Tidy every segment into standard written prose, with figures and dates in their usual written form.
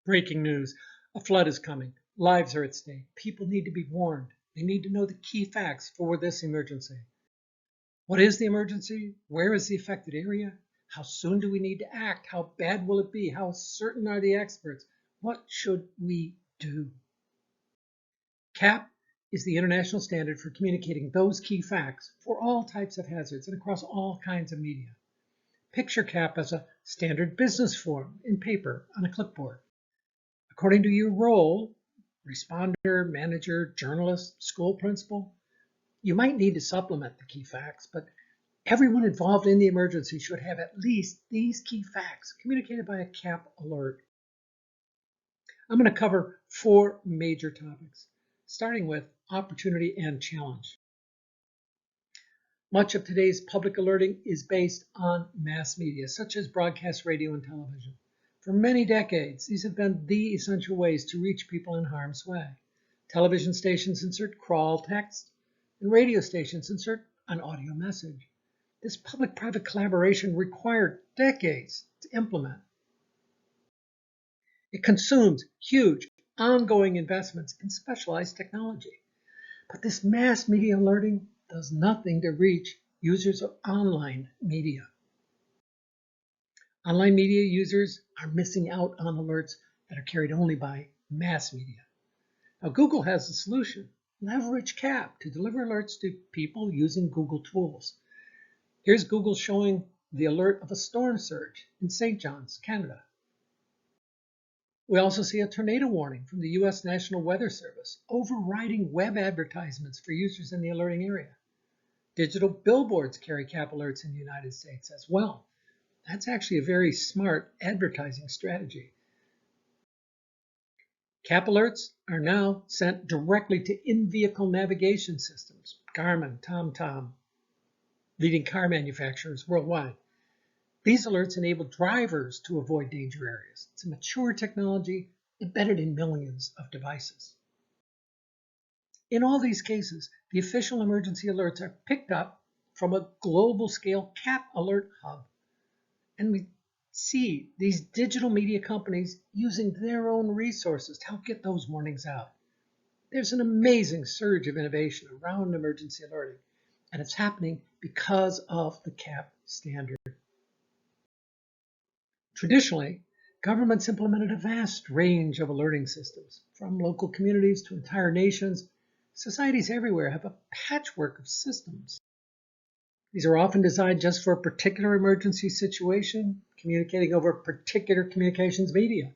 Breaking news. A flood is coming. Lives are at stake. People need to be warned. They need to know the key facts for this emergency. What is the emergency? Where is the affected area? How soon do we need to act? How bad will it be? How certain are the experts? What should we do? CAP is the international standard for communicating those key facts for all types of hazards and across all kinds of media. Picture CAP as a standard business form in paper on a clipboard. According to your role, responder, manager, journalist, school principal, you might need to supplement the key facts, but everyone involved in the emergency should have at least these key facts communicated by a CAP alert. I'm going to cover 4 major topics, starting with opportunity and challenge. Much of today's public alerting is based on mass media, such as broadcast radio and television. For many decades, these have been the essential ways to reach people in harm's way. Television stations insert crawl text, and radio stations insert an audio message. This public-private collaboration required decades to implement. It consumes huge, ongoing investments in specialized technology. But this mass media alerting does nothing to reach users of online media. Online media users are missing out on alerts that are carried only by mass media. Now, Google has a solution. Leverage CAP to deliver alerts to people using Google tools. Here's Google showing the alert of a storm surge in St. John's, Canada. We also see a tornado warning from the U.S. National Weather Service, overriding web advertisements for users in the alerting area. Digital billboards carry CAP alerts in the United States as well. That's actually a very smart advertising strategy. CAP alerts are now sent directly to in-vehicle navigation systems, Garmin, TomTom, leading car manufacturers worldwide. These alerts enable drivers to avoid danger areas. It's a mature technology embedded in millions of devices. In all these cases, the official emergency alerts are picked up from a global scale CAP alert hub. And we see these digital media companies using their own resources to help get those warnings out. There's an amazing surge of innovation around emergency alerting, and it's happening because of the CAP standard. Traditionally, governments implemented a vast range of alerting systems, from local communities to entire nations. Societies everywhere have a patchwork of systems. These are often designed just for a particular emergency situation, communicating over particular communications media.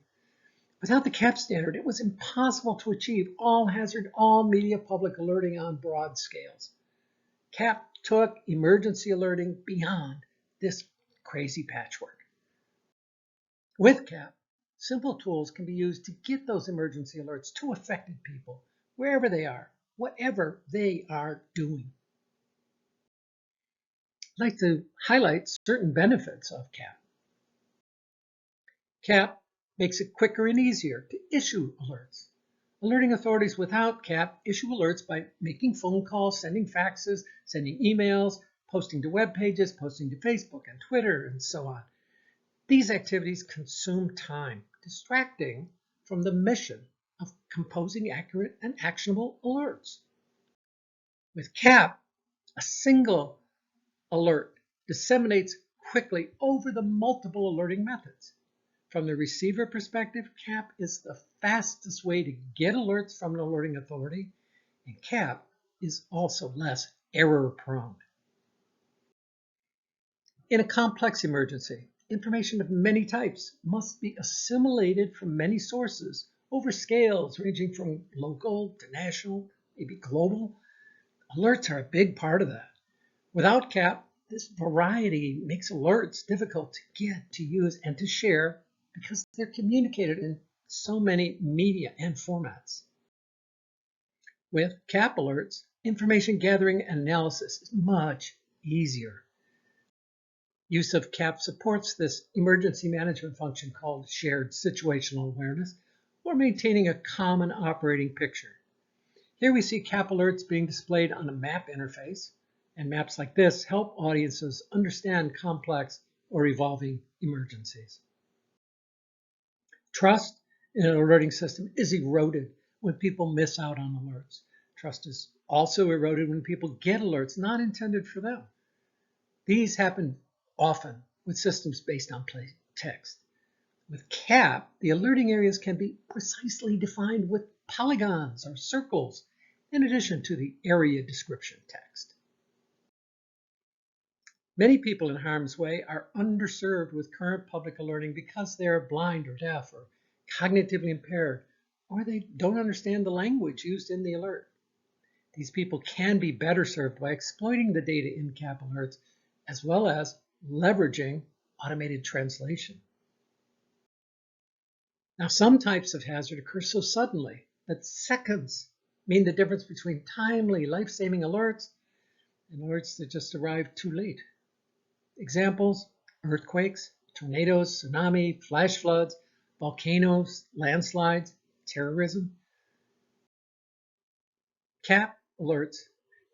Without the CAP standard, it was impossible to achieve all hazard, all media public alerting on broad scales. CAP took emergency alerting beyond this crazy patchwork. With CAP, simple tools can be used to get those emergency alerts to affected people, wherever they are, whatever they are doing. I'd like to highlight certain benefits of CAP. CAP makes it quicker and easier to issue alerts. Alerting authorities without CAP issue alerts by making phone calls, sending faxes, sending emails, posting to web pages, posting to Facebook and Twitter, and so on. These activities consume time, distracting from the mission of composing accurate and actionable alerts. With CAP, a single alert disseminates quickly over the multiple alerting methods. From the receiver perspective, CAP is the fastest way to get alerts from an alerting authority, and CAP is also less error-prone. In a complex emergency, information of many types must be assimilated from many sources over scales ranging from local to national, maybe global. Alerts are a big part of that. Without CAP, this variety makes alerts difficult to get, to use, and to share because they're communicated in so many media and formats. With CAP alerts, information gathering and analysis is much easier. Use of CAP supports this emergency management function called shared situational awareness, or maintaining a common operating picture. Here we see CAP alerts being displayed on a map interface, and maps like this help audiences understand complex or evolving emergencies. Trust in an alerting system is eroded when people miss out on alerts. Trust is also eroded when people get alerts not intended for them. These happen often with systems based on plain text. With CAP, the alerting areas can be precisely defined with polygons or circles, in addition to the area description text. Many people in harm's way are underserved with current public alerting because they are blind or deaf or cognitively impaired, or they don't understand the language used in the alert. These people can be better served by exploiting the data in CAP alerts, as well as leveraging automated translation. Now, some types of hazard occur so suddenly that seconds mean the difference between timely, life-saving alerts and alerts that just arrive too late. Examples: earthquakes, tornadoes, tsunami, flash floods, volcanoes, landslides, terrorism. CAP alerts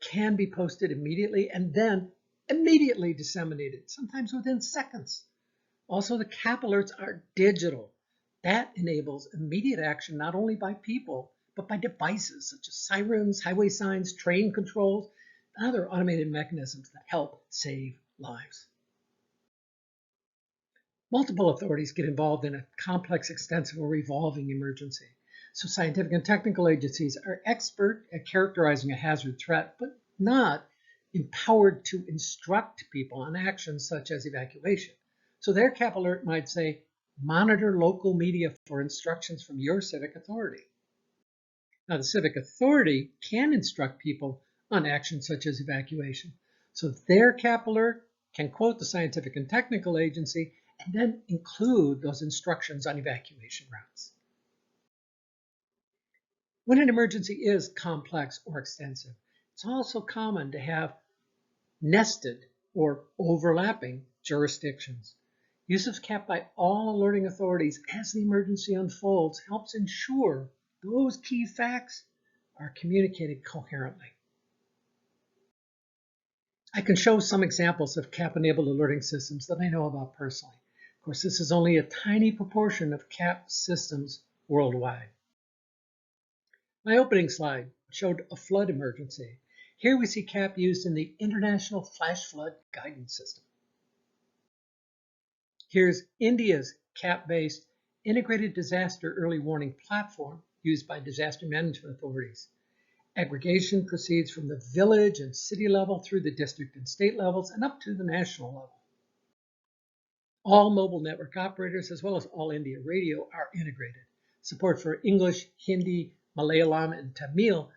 can be posted immediately and then immediately disseminated, sometimes within seconds. Also, the CAP alerts are digital. That enables immediate action not only by people, but by devices such as sirens, highway signs, train controls, and other automated mechanisms that help save lives. Multiple authorities get involved in a complex, extensive, or revolving emergency. So scientific and technical agencies are expert at characterizing a hazard threat, but not empowered to instruct people on actions such as evacuation. So their CAP alert might say, monitor local media for instructions from your civic authority. Now, the civic authority can instruct people on actions such as evacuation. So their CAP alert can quote the scientific and technical agency and then include those instructions on evacuation routes. When an emergency is complex or extensive, it's also common to have nested or overlapping jurisdictions. Use of CAP by all alerting authorities as the emergency unfolds helps ensure those key facts are communicated coherently. I can show some examples of CAP-enabled alerting systems that I know about personally. Of course, this is only a tiny proportion of CAP systems worldwide. My opening slide showed a flood emergency. Here we see CAP used in the International Flash Flood Guidance System. Here's India's CAP-based Integrated Disaster Early Warning Platform used by disaster management authorities. Aggregation proceeds from the village and city level through the district and state levels and up to the national level. All mobile network operators, as well as All India Radio, are integrated. Support for English, Hindi, Malayalam, and Tamil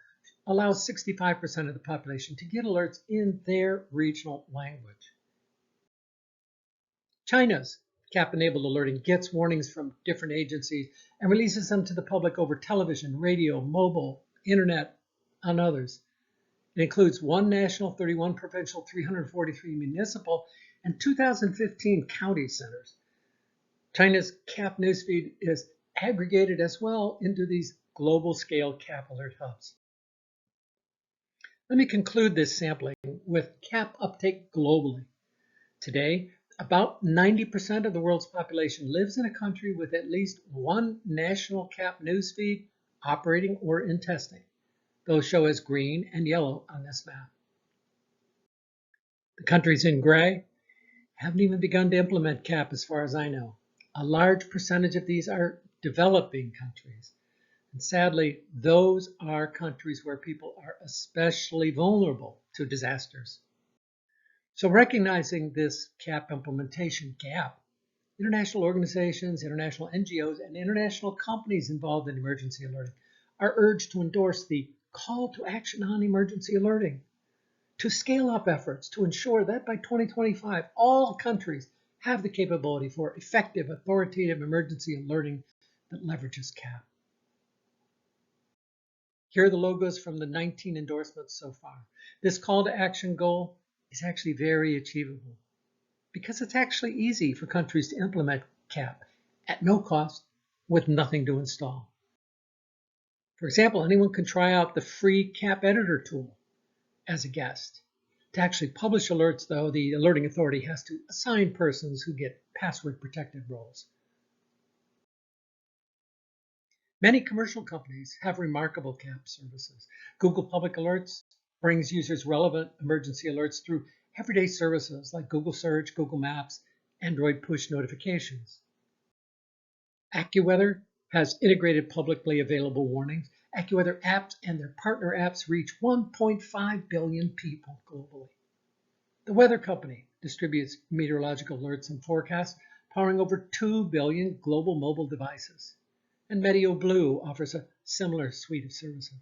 allows 65% of the population to get alerts in their regional language. China's CAP-enabled alerting gets warnings from different agencies and releases them to the public over television, radio, mobile, internet, and others. It includes 1 national, 31 provincial, 343 municipal, and 2015 county centers. China's CAP newsfeed is aggregated as well into these global-scale CAP alert hubs. Let me conclude this sampling with CAP uptake globally. Today, about 90% of the world's population lives in a country with at least one national CAP newsfeed operating or in testing. Those show as green and yellow on this map. The countries in gray haven't even begun to implement CAP as far as I know. A large percentage of these are developing countries. And sadly, those are countries where people are especially vulnerable to disasters. So recognizing this CAP implementation gap, international organizations, international NGOs, and international companies involved in emergency alerting are urged to endorse the call to action on emergency alerting, to scale up efforts to ensure that by 2025, all countries have the capability for effective, authoritative emergency alerting that leverages CAP. Here are the logos from the 19 endorsements so far. This call to action goal is actually very achievable because it's actually easy for countries to implement CAP at no cost with nothing to install. For example, anyone can try out the free CAP editor tool as a guest. To actually publish alerts, though, the alerting authority has to assign persons who get password-protected roles. Many commercial companies have remarkable CAP services. Google Public Alerts brings users relevant emergency alerts through everyday services like Google Search, Google Maps, Android push notifications. AccuWeather has integrated publicly available warnings. AccuWeather apps and their partner apps reach 1.5 billion people globally. The Weather Company distributes meteorological alerts and forecasts, powering over 2 billion global mobile devices. And MeteoBlue offers a similar suite of services.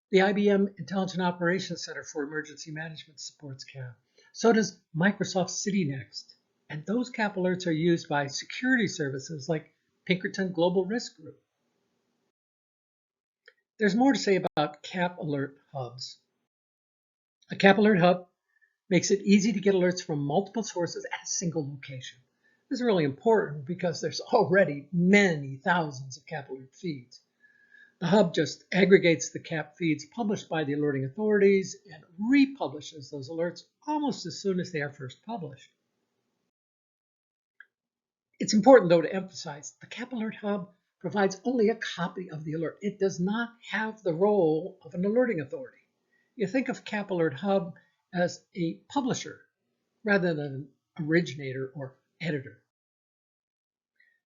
The IBM Intelligent Operations Center for Emergency Management supports CAP. So does Microsoft CityNext. And those CAP alerts are used by security services like Pinkerton Global Risk Group. There's more to say about CAP alert hubs. A CAP alert hub makes it easy to get alerts from multiple sources at a single location. This is really important because there's already many thousands of CAP alert feeds. The hub just aggregates the CAP feeds published by the alerting authorities and republishes those alerts almost as soon as they are first published. It's important, though, to emphasize the CAP Alert Hub provides only a copy of the alert. It does not have the role of an alerting authority. You think of CAP Alert Hub as a publisher rather than an originator or editor.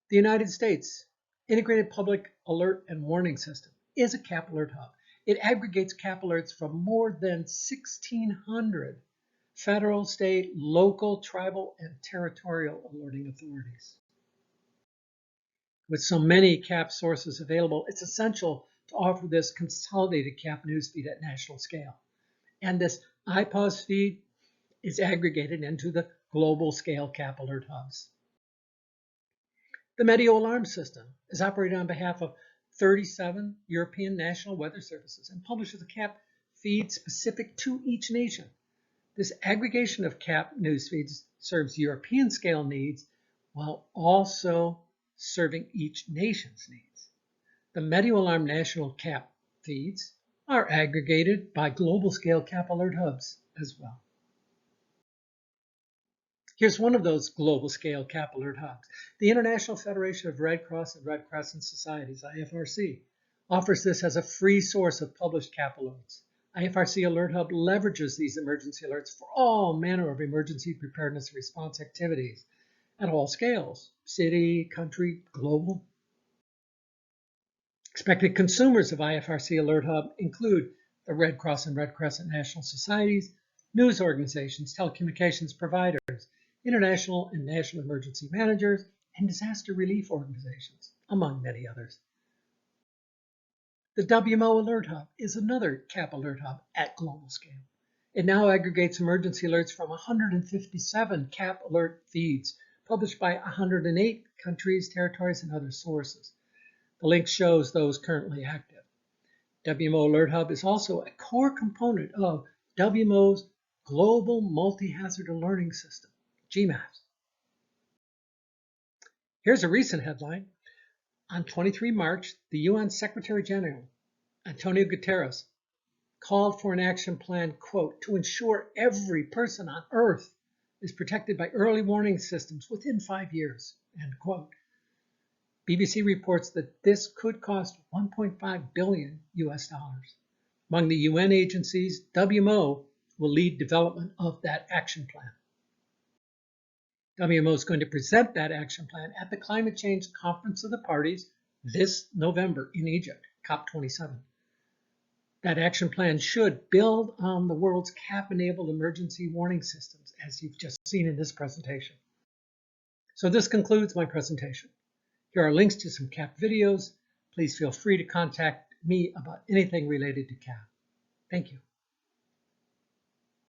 The United States Integrated Public Alert and Warning System is a CAP Alert Hub. It aggregates CAP alerts from more than 1,600 federal, state, local, tribal, and territorial alerting authorities. With so many CAP sources available, it's essential to offer this consolidated CAP newsfeed at national scale. And this IPAWS feed is aggregated into the global scale CAP alert hubs. The Meteo Alarm System is operated on behalf of 37 European national weather services and publishes a CAP feed specific to each nation. This aggregation of CAP news feeds serves European scale needs while also serving each nation's needs. The Meteo Alarm national CAP feeds are aggregated by global scale CAP alert hubs as well. Here's one of those global scale CAP alert hubs. The International Federation of Red Cross and Red Crescent Societies, IFRC, offers this as a free source of published CAP alerts. IFRC Alert Hub leverages these emergency alerts for all manner of emergency preparedness and response activities at all scales, city, country, global. Expected consumers of IFRC Alert Hub include the Red Cross and Red Crescent National Societies, news organizations, telecommunications providers, international and national emergency managers, and disaster relief organizations, among many others. The WMO Alert Hub is another CAP alert hub at global scale. It now aggregates emergency alerts from 157 CAP alert feeds published by 108 countries, territories, and other sources. The link shows those currently active. WMO Alert Hub is also a core component of WMO's Global Multi-Hazard Alerting System, GMAS. Here's a recent headline. On 23 March, the UN Secretary General, Antonio Guterres, called for an action plan, quote, to ensure every person on Earth is protected by early warning systems within 5 years, end quote. BBC reports that this could cost $1.5 billion US. Among the UN agencies, WMO will lead development of that action plan. WMO is going to present that action plan at the Climate Change Conference of the Parties this November in Egypt, COP27. That action plan should build on the world's CAP-enabled emergency warning systems, as you've just seen in this presentation. So this concludes my presentation. Here are links to some CAP videos. Please feel free to contact me about anything related to CAP. Thank you.